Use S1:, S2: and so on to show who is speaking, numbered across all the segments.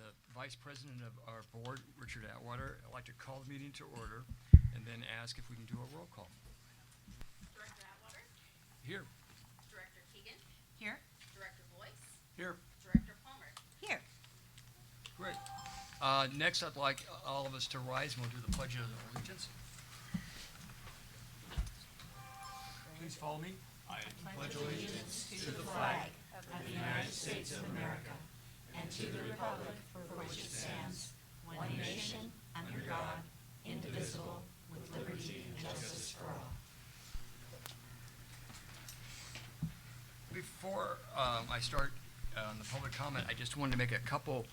S1: the Vice President of our board, Richard Atwater. I'd like to call the meeting to order and then ask if we can do a roll call.
S2: Director Atwater?
S1: Here.
S2: Director Keegan?
S3: Here.
S2: Director Boyce?
S1: Here.
S2: Director Palmer?
S3: Here.
S1: Great. Next, I'd like all of us to rise and we'll do the Pledge of Allegiance. Please follow me. I pledge allegiance
S3: To the flag of the United States of America and to the republic for which it stands, one nation, under God, indivisible, with liberty and justice for all.
S1: Before I start on the public comment, I just wanted to make a couple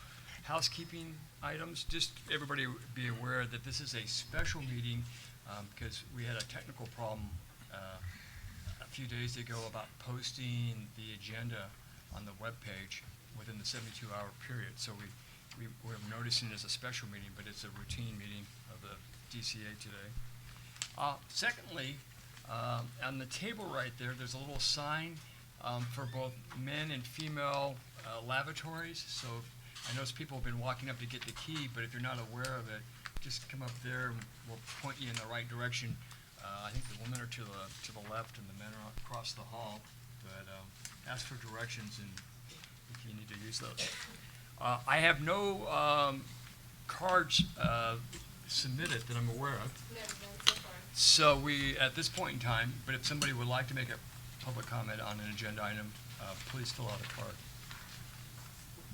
S1: housekeeping items. Just everybody be aware that this is a special meeting because we had a technical problem a few days ago about posting the agenda on the webpage within the 72-hour period. So we're noticing it as a special meeting, but it's a routine meeting of the DCA today. Secondly, on the table right there, there's a little sign for both men and female lavatories. So I know people have been walking up to get the key, but if you're not aware of it, just come up there and we'll point you in the right direction. I think the women are to the left and the men are across the hall, but ask for directions and if you need to use those. I have no cards submitted that I'm aware of.
S2: No, none so far.
S1: So we, at this point in time, but if somebody would like to make a public comment on an agenda item, please fill out a card.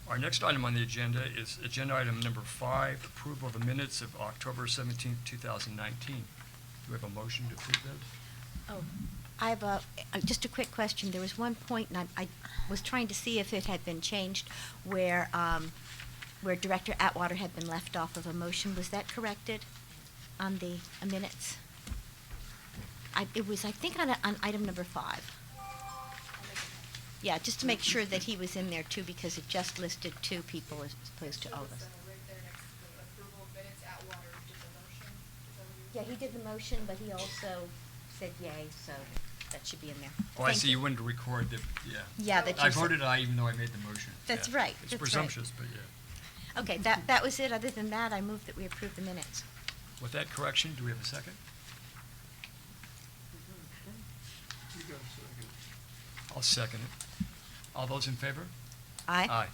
S1: Our next item on the agenda is agenda item number 5, approval of the minutes of October 17th, 2019. Do we have a motion to approve those?
S3: Oh, I have just a quick question. There was one point, and I was trying to see if it had been changed, where Director Atwater had been left off of a motion. Was that corrected on the minutes? It was, I think, on item number 5. Yeah, just to make sure that he was in there too, because it just listed 2 people as opposed to all of us.
S2: Right there next to the approval of minutes, Atwater did the motion. Is that what you-
S3: Yeah, he did the motion, but he also said yay, so that should be in there.
S1: Oh, I
S3: Thank
S1: see, you wanted to record the, yeah.
S3: Yeah, that you
S1: I
S3: said-
S1: voted aye even though I made the motion.
S3: That's
S1: Yeah.
S3: right,
S1: It's
S3: that's right.
S1: presumptuous, but yeah.
S3: Okay, that was it. Other than that, I move that we approve the minutes.
S1: With that correction, do we have a second? I'll second it. All those in favor?
S3: Aye.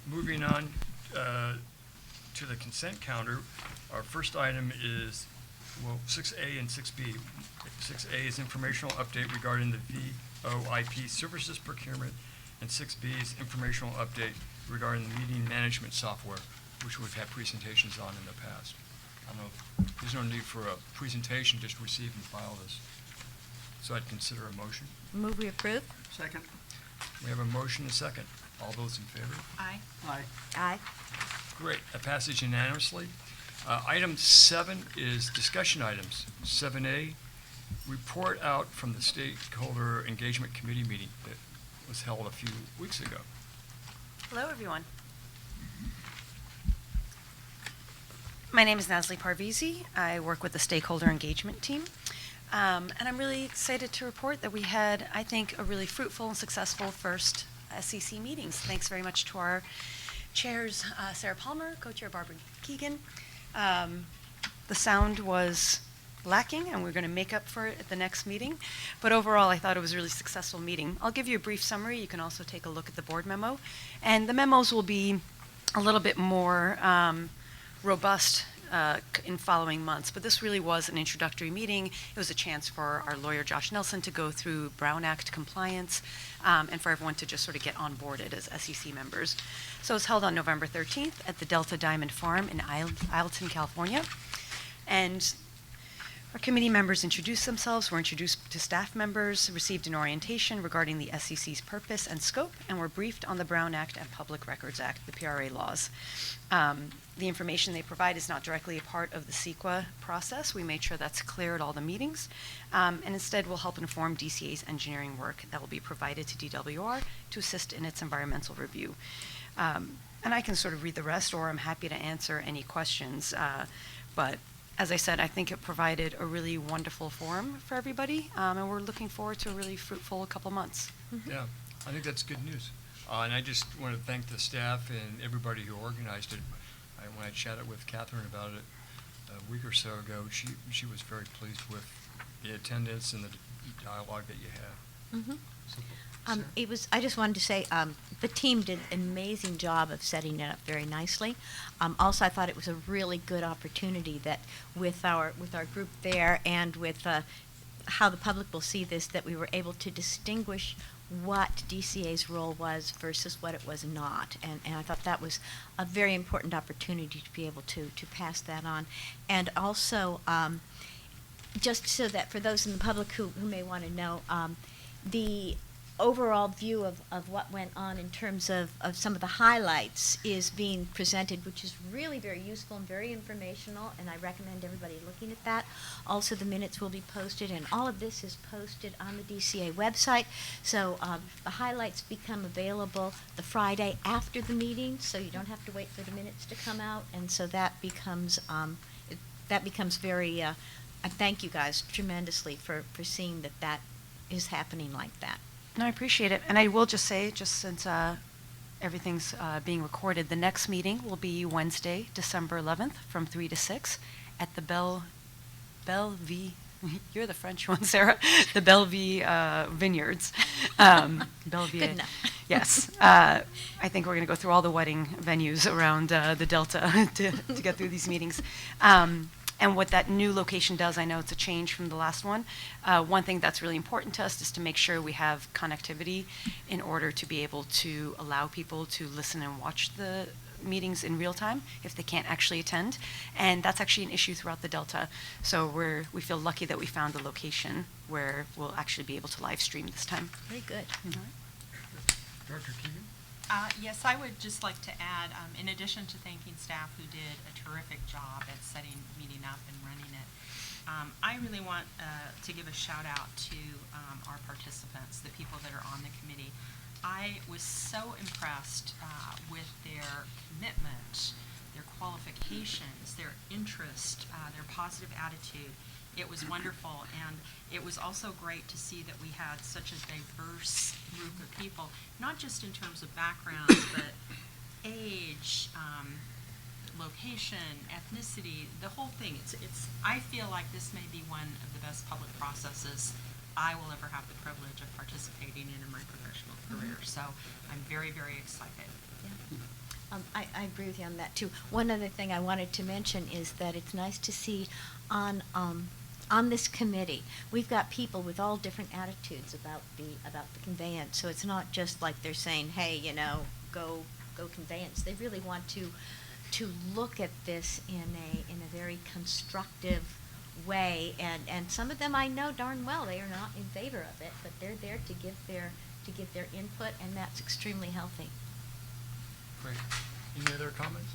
S1: Moving on to the consent calendar, our first item is, 6A and 6B. 6A is informational update regarding the VoIP services procurement, and 6B is informational update regarding the meeting management software, which we've had presentations on in the past. I don't know, there's no need for a presentation, just receive and file this. So I'd consider a motion.
S3: Move we approve?
S4: Second.
S1: We have a motion and a second. All those in favor?
S3: Aye.
S4: Aye.
S3: Aye.
S1: Great, that passes unanimously. Item 7 is discussion items. 7A, report out from the Stakeholder Engagement Committee meeting that was held a few weeks ago.
S5: Hello, everyone. My name is Nasli Parvizi. I work with the Stakeholder Engagement team. And I'm really excited to report that we had, I think, a really fruitful and successful first SEC meetings. Thanks very much to our chairs, Sarah Palmer, co-chair Barbara Keegan. The sound was lacking, and we're going to make up for it at the next meeting. But overall, I thought it was a really successful meeting. I'll give you a brief summary. You can also take a look at the board memo. And the memos will be a little bit more robust in following months, but this really was an introductory meeting. It was a chance for our lawyer Josh Nelson to go through Brown Act compliance and for everyone to just sort of get onboarded as SEC members. So it was held on November 13th at the Delta Diamond Farm in Isleton, California. And our committee members introduced themselves, were introduced to staff members, received an orientation regarding the SEC's purpose and scope, and were briefed on the Brown Act and Public Records Act, the PRA laws. The information they provide is not directly a part of the CEQA process. We made sure that's clear at all the meetings, and instead will help inform DCA's engineering work that will be provided to DWR to assist in its environmental review. And I can sort of read the rest, or I'm happy to answer any questions, but as I said, I think it provided a really wonderful forum for everybody, and we're looking forward to a really fruitful couple months.
S1: Yeah, I think that's good news. And I just want to thank the staff and everybody who organized it. When I chatted with Catherine about it a week or so ago, she was very pleased with the attendance and the dialogue that you had.
S3: Mhm.
S1: Sarah?
S3: I just wanted to say, the team did an amazing job of setting it up very nicely. Also, I thought it was a really good opportunity that with our group there and with how the public will see this, that we were able to distinguish what DCA's role was versus what it was not. And I thought that was a very important opportunity to be able to pass that on. And also, just so that for those in the public who may want to know, the overall view of what went on in terms of some of the highlights is being presented, which is really very useful and very informational, and I recommend everybody looking at that. Also, the minutes will be posted, and all of this is posted on the DCA website. So the highlights become available the Friday after the meeting, so you don't have to wait for the minutes to come out, and so that becomes very, I thank you guys tremendously for seeing that is happening like that.
S5: No, I appreciate it. And I will just say, just since everything's being recorded, the next meeting will be Wednesday, December 11th from 3 to 6 at the Bellevue, you're the French one, Sarah, the Bellevue Vineyards. Bellevue.
S3: Good enough.
S5: Yes. I think we're going to go through all the wedding venues around the Delta to get through these meetings. And what that new location does, I know it's a change from the last one. One thing that's really important to us is to make sure we have connectivity in order to be able to allow people to listen and watch the meetings in real time if they can't actually attend. And that's actually an issue throughout the Delta. So we feel lucky that we found a location where we'll actually be able to live stream this time.
S3: Very good.
S1: Director Keegan?
S4: Yes, I would just like to add, in addition to thanking staff who did a terrific job at setting the meeting up and running it, I really want to give a shout out to our participants, the people that are on the committee. I was so impressed with their commitment, their qualifications, their interest, their positive attitude. It was wonderful, and it was also great to see that we had such a diverse group of people, not just in terms of backgrounds, but age, location, ethnicity, the whole thing. I feel like this may be one of the best public processes I will ever have the privilege of participating in my professional career. So I'm very, very excited.
S3: Yeah. I agree with you on that too. One other thing I wanted to mention is that it's nice to see on this committee, we've got people with all different attitudes about the conveyance. So it's not just like they're saying, hey, go conveyance. They really want to look at this in a very constructive way. And some of them I know darn well they are not in favor of it, but they're there to give their input, and that's extremely healthy.
S1: Great. Any other comments?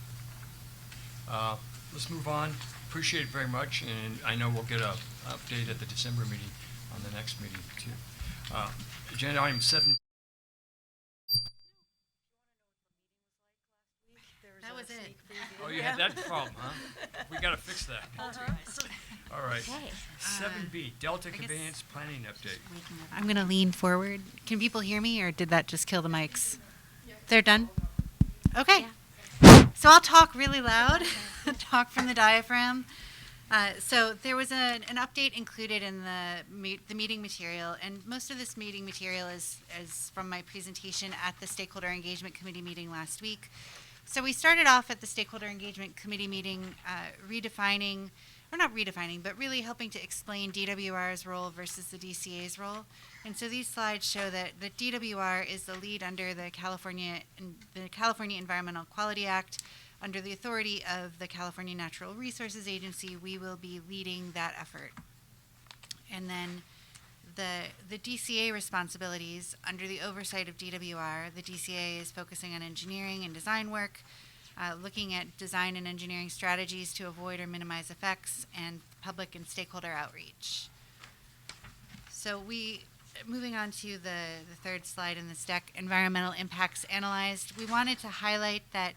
S1: Let's move on. Appreciate it very much, and I know we'll get an update at the December meeting on the next meeting too. Agenda item 7.
S6: That was it.
S1: Oh, you had that problem, huh? We got to fix that. All right.
S3: Okay.
S1: 7B, Delta
S6: I guess-
S1: Conveyance Planning Update.
S6: I'm going to lean forward. Can people hear me, or did that just kill the mics? They're done? Okay. So I'll talk really loud, talk from the diaphragm. So there was an update included in the meeting material, and most of this meeting material is from my presentation at the Stakeholder Engagement Committee meeting last week. So we started off at the Stakeholder Engagement Committee meeting but really helping to explain DWR's role versus the DCA's role. And so these slides show that the DWR is the lead under the California Environmental Quality Act. Under the authority of the California Natural Resources Agency, we will be leading that effort. And then the DCA responsibilities, under the oversight of DWR, the DCA is focusing on engineering and design work, looking at design and engineering strategies to avoid or minimize effects, and public and stakeholder outreach. So moving on to the third slide in this deck, environmental impacts analyzed. We wanted to highlight that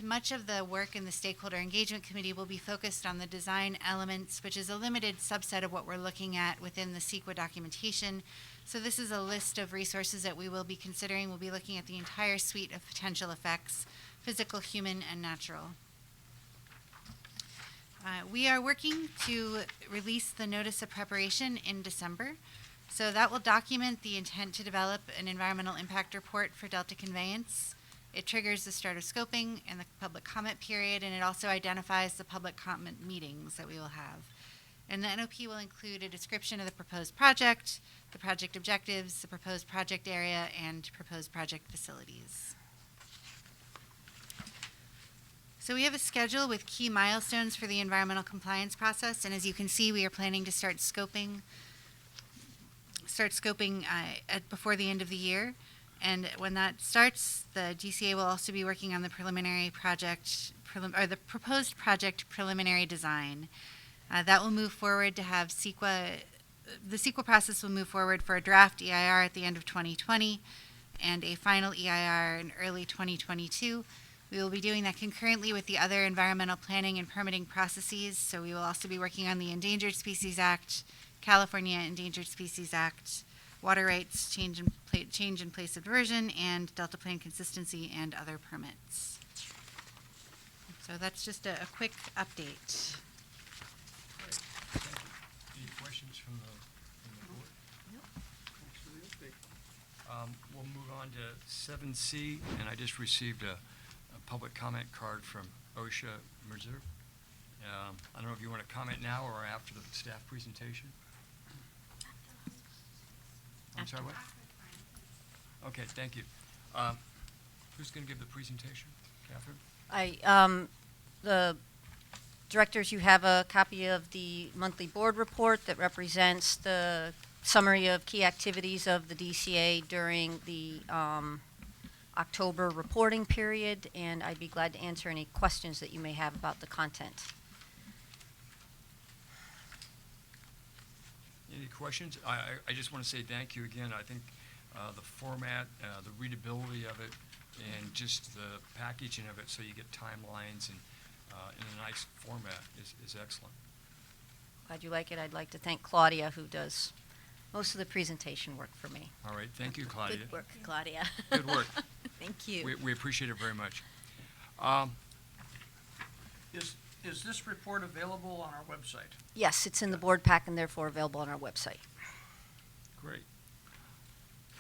S6: much of the work in the Stakeholder Engagement Committee will be focused on the design elements, which is a limited subset of what we're looking at within the CEQA documentation. So this is a list of resources that we will be considering. We'll be looking at the entire suite of potential effects, physical, human, and natural. We are working to release the notice of preparation in December. So that will document the intent to develop an environmental impact report for Delta Conveyance. It triggers the start of scoping and the public comment period, and it also identifies the public comment meetings that we will have. And the NOP will include a description of the proposed project, the project objectives, the proposed project area, and proposed project facilities. So we have a schedule with key milestones for the environmental compliance process, and as you can see, we are planning to start scoping before the end of the year. And when that starts, the DCA will also be working on the preliminary project, the proposed project preliminary design. That will move forward to have CEQA. The CEQA process will move forward for a draft EIR at the end of 2020 and a final EIR in early 2022. We will be doing that concurrently with the other environmental planning and permitting processes. So we will also be working on the Endangered Species Act, California Endangered Species Act, water rights, change in place of diversion, and Delta Plan consistency and other permits. So that's just a quick update.
S1: Great, thank you. Any questions from the board? We'll move on to 7C, and I just received a public comment card from OSHA Reserve. I don't know if you want to comment now or after the staff presentation. I'm sorry, what? Okay, thank you. Who's going to give the presentation? Catherine?
S7: The directors, you have a copy of the monthly board report that represents the summary of key activities of the DCA during the October reporting period, and I'd be glad to answer any questions that you may have about the content.
S1: Any questions? I just want to say thank you again. I think the format, the readability of it, and just the packaging of it so you get timelines and in a nice format is excellent.
S7: Glad you like it. I'd like to thank Claudia, who does most of the presentation work for me.
S1: All right, thank you, Claudia.
S7: Good work, Claudia.
S1: Good work.
S7: Thank you.
S1: We appreciate it very much.
S8: Is this report available on our website?
S7: Yes, it's in the board pack and therefore available on our website.
S1: Great.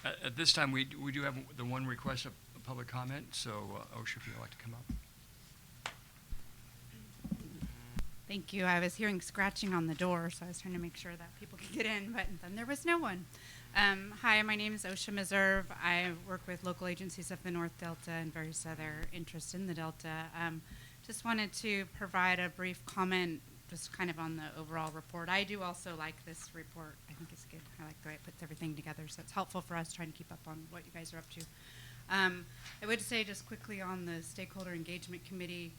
S1: At this time, we do have the one request of public comment, so OSHA, if you'd like to come up.
S9: Thank you. I was hearing scratching on the door, so I was trying to make sure that people could get in, but then there was no one. Hi, my name is OSHA Meserve. I work with local agencies of the North Delta and various other interests in the Delta. Just wanted to provide a brief comment just kind of on the overall report. I do also like this report. I think it's good. I like the way it puts everything together, so it's helpful for us trying to keep up on what you guys are up to. I would say just quickly on the Stakeholder Engagement Committee,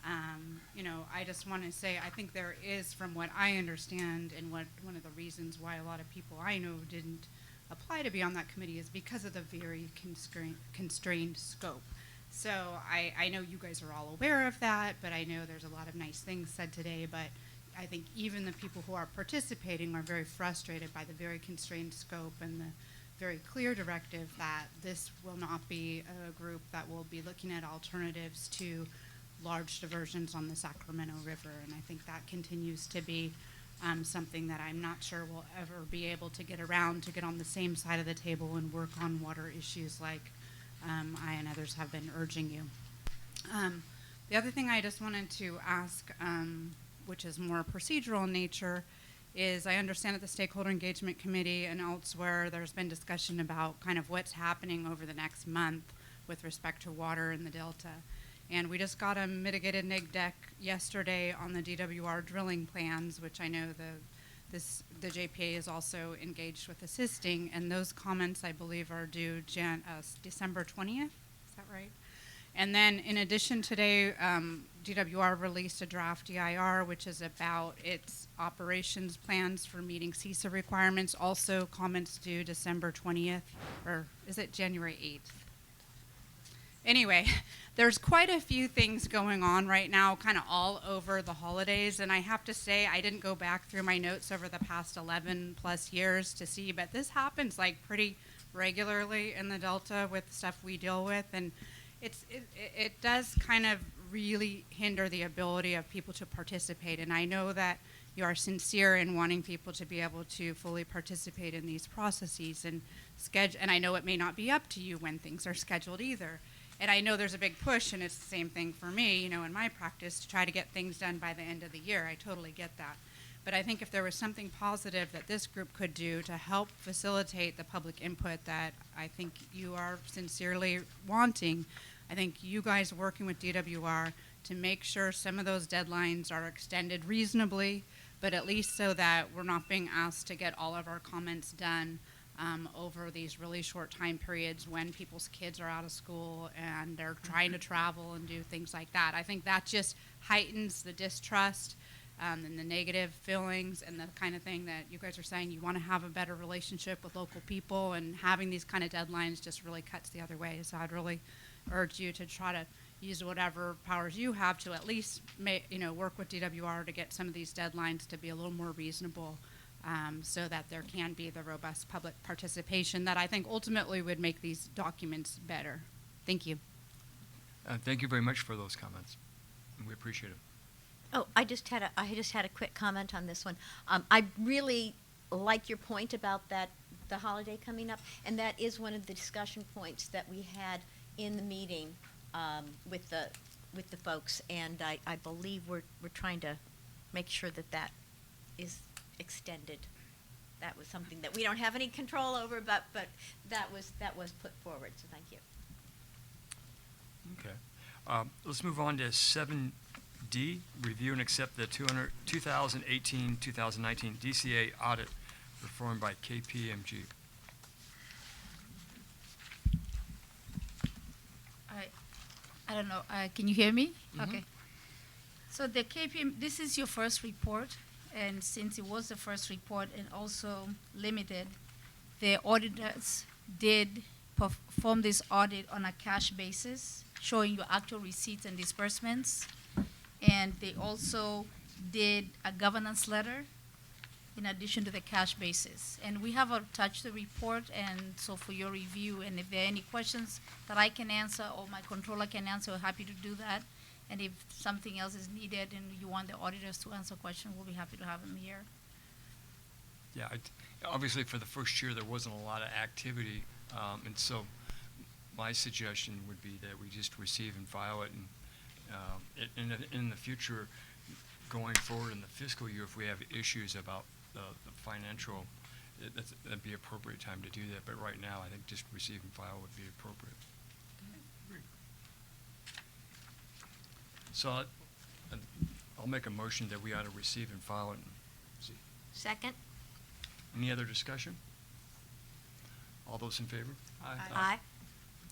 S9: I just want to say I think there is, from what I understand, and one of the reasons why a lot of people I know didn't apply to be on that committee is because of the very constrained scope. So I know you guys are all aware of that, but I know there's a lot of nice things said today, but I think even the people who are participating are very frustrated by the very constrained scope and the very clear directive that this will not be a group that will be looking at alternatives to large diversions on the Sacramento River, and I think that continues to be something that I'm not sure we'll ever be able to get around to get on the same side of the table and work on water issues like I and others have been urging you. The other thing I just wanted to ask, which is more procedural in nature, is I understand at the Stakeholder Engagement Committee and elsewhere there's been discussion about kind of what's happening over the next month with respect to water in the Delta. And we just got a mitigated neg deck yesterday on the DWR drilling plans, which I know the JPA is also engaged with assisting, and those comments I believe are due December 20th, is that right? And then in addition today, DWR released a draft EIR, which is about its operations plans for meeting CISA requirements, also comments due December 20th, or is it January 8th? anyway, there's quite a few things going on right now, kind of all over the holidays. And I have to say, I didn't go back through my notes over the past 11 plus years to see, but this happens like pretty regularly in the Delta with stuff we deal with. And it does kind of really hinder the ability of people to participate. And I know that you are sincere in wanting people to be able to fully participate in these processes and schedule. And I know it may not be up to you when things are scheduled either. And I know there's a big push, and it's the same thing for me, you know, in my practice, to try to get things done by the end of the year. I totally get that. But I think if there was something positive that this group could do to help facilitate the public input that I think you are sincerely wanting, I think you guys working with DWR to make sure some of those deadlines are extended reasonably, but at least so that we're not being asked to get all of our comments done over these really short time periods when people's kids are out of school and they're trying to travel and do things like that. I think that just heightens the distrust and the negative feelings and the kind of thing that you guys are saying. You want to have a better relationship with local people, and having these kind of deadlines just really cuts the other way. So I'd really urge you to try to use whatever powers you have to at least work with DWR to get some of these deadlines to be a little more reasonable, so that there can be the robust public participation that I think ultimately would make these documents better. Thank you.
S1: Thank you very much for those comments. We appreciate it.
S3: Oh, I just had a quick comment on this one. I really like your point about the holiday coming up, and that is one of the discussion points that we had in the meeting with the folks, and I believe we're trying to make sure that is extended. That was something that we don't have any control over, but that was put forward. So thank you.
S1: Okay. Let's move on to 7D, review and accept the 2018-2019 DCA audit performed by KPMG.
S10: I don't know, can you hear me?
S1: Mhm.
S10: Okay. So the this is your first report, and since it was the first report and also limited, the auditors did perform this audit on a cash basis, showing your actual receipts and disbursements. And they also did a governance letter in addition to the cash basis. And we have attached the report, and so for your review, and if there are any questions that I can answer or my controller can answer, we're happy to do that. And if something else is needed and you want the auditors to answer questions, we'll be happy to have them here.
S1: Yeah, obviously for the first year there wasn't a lot of activity, and so my suggestion would be that we just receive and file it, and in the future, going forward in the fiscal year, if we have issues about the financial, that'd be appropriate time to do that. But right now, I think just receive and file would be appropriate. So I'll make a motion that we ought to receive and file it. See.
S3: Second?
S1: Any other discussion? All those in favor?
S3: Aye.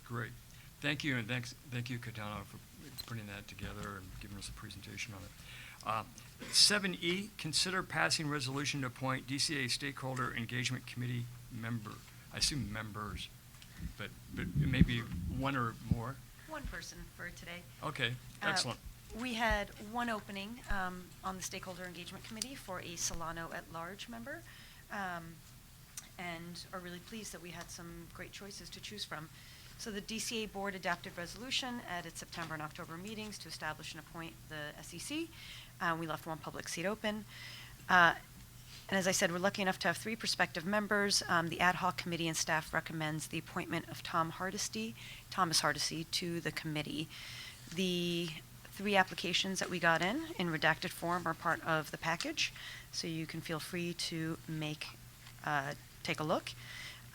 S1: Great. Thank you, and thank you, Katana, for putting that together and giving us a presentation on it. 7E, consider passing resolution to appoint DCA Stakeholder Engagement Committee member. I assume members, but maybe one or more.
S5: One person for today.
S1: Okay, excellent.
S5: We had one opening on the Stakeholder Engagement Committee for a Solano at-large member, and are really pleased that we had some great choices to choose from. So the DCA board adopted resolution at its September and October meetings to establish and appoint the SEC. We left one public seat open. And as I said, we're lucky enough to have 3 prospective members. The ad hoc committee and staff recommends the appointment of Thomas Hardesty to the committee. The 3 applications that we got in redacted form are part of the package, so you can feel free to take a look.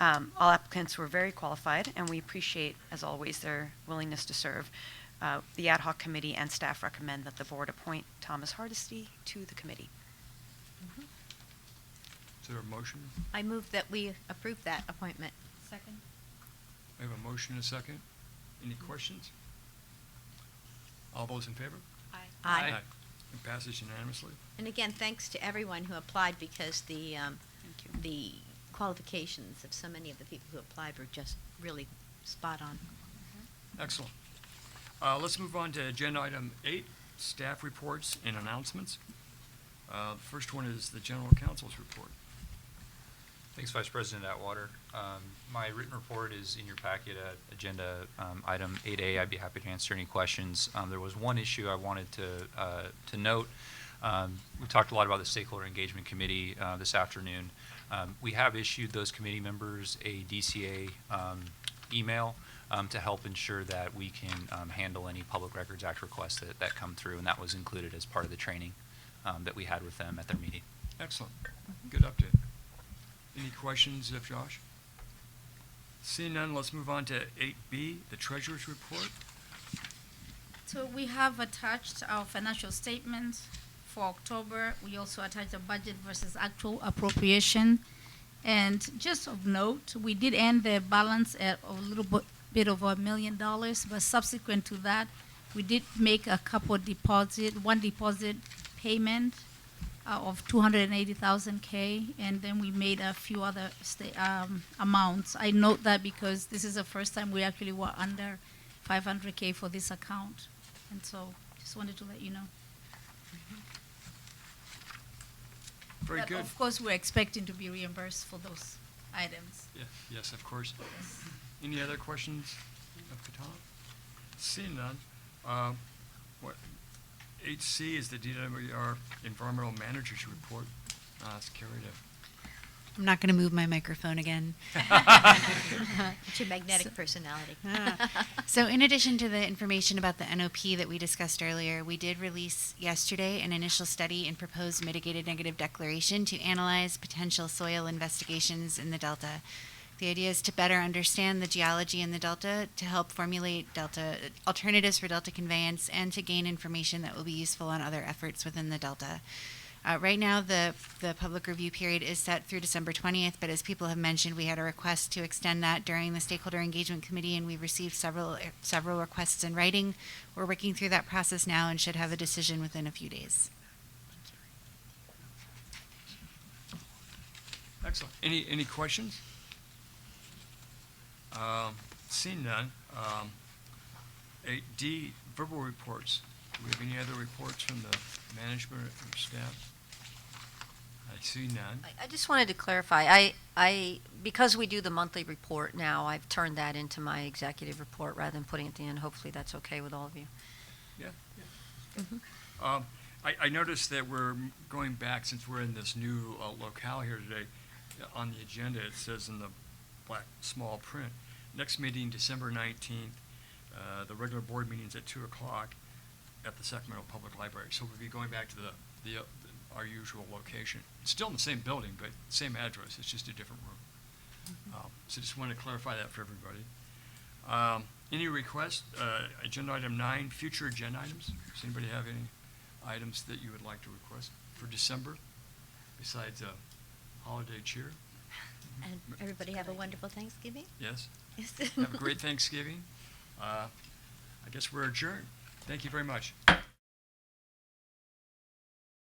S5: All applicants were very qualified, and we appreciate, as always, their willingness to serve. The ad hoc committee and staff recommend that the board appoint Thomas Hardesty to the committee.
S3: Mm-hmm.
S1: Is there a motion?
S3: I move that we approve that appointment.
S10: Second.
S1: We have a motion and a second. Any questions? All those in favor?
S3: Aye.
S1: It passes unanimously.
S3: And again, thanks to everyone who applied, because the
S5: Thank you.
S3: the qualifications of so many of the people who applied were just really spot on.
S1: Excellent. Let's move on to agenda item 8, staff reports and announcements. The first one is the general counsel's report.
S11: Thanks, Vice President Atwater. My written report is in your packet at agenda item 8A. I'd be happy to answer any questions. There was one issue I wanted to note. We talked a lot about the Stakeholder Engagement Committee this afternoon. We have issued those committee members a DCA email to help ensure that we can handle any Public Records Act requests that come through, and that was included as part of the training that we had with them at their meeting.
S1: Excellent. Good update. Any questions of Josh? Seeing none, let's move on to 8B, the treasurer's report.
S10: So we have attached our financial statements for October. We also attached the budget versus actual appropriation. And just of note, we did end the balance at a little bit over $1 million, but subsequent to that, we did make a couple one deposit payment of 280,000 K, and then we made a few other amounts. I note that because this is the first time we actually were under 500 K for this account, and so just wanted to let you know.
S1: Very
S10: But
S1: good.
S10: of course, we're expecting to be reimbursed for those items.
S1: Yeah, yes, of course. Any other questions of Katana? Seeing none, 8C is the DWR Environmental Managers Report. It's carried
S12: I'm not going to move my microphone again.
S3: It's your magnetic personality.
S12: So in addition to the information about the NOP that we discussed earlier, we did release yesterday an initial study and proposed mitigated negative declaration to analyze potential soil investigations in the Delta. The idea is to better understand the geology in the Delta, to help formulate Delta alternatives for Delta conveyance, and to gain information that will be useful on other efforts within the Delta. Right now, the public review period is set through December 20th, but as people have mentioned, we had a request to extend that during the Stakeholder Engagement Committee, and we've received several requests in writing. We're working through that process now and should have a decision within a few days.
S1: Excellent. Any questions? Seeing none, 8D, verbal reports. Do we have any other reports from the management or staff? I see none.
S7: I just wanted to clarify, because we do the monthly report now, I've turned that into my executive report rather than putting it at the end. Hopefully that's okay with all of you.
S1: Yeah. I noticed that we're going back, since we're in this new locale here today, on the agenda it says in the black small print, next meeting December 19th, the regular board meeting's at 2 o'clock at the Sacramento Public Library. So we'll be going back to our usual location. It's still in the same building, but same address. It's just a different room. So just wanted to clarify that for everybody. Any requests? Agenda item 9, future agenda items. Does anybody have any items that you would like to request for December besides holiday cheer?
S3: And everybody have a wonderful Thanksgiving?
S1: Yes.
S3: Yes.
S1: Have a great Thanksgiving. I guess we're adjourned. Thank you very much.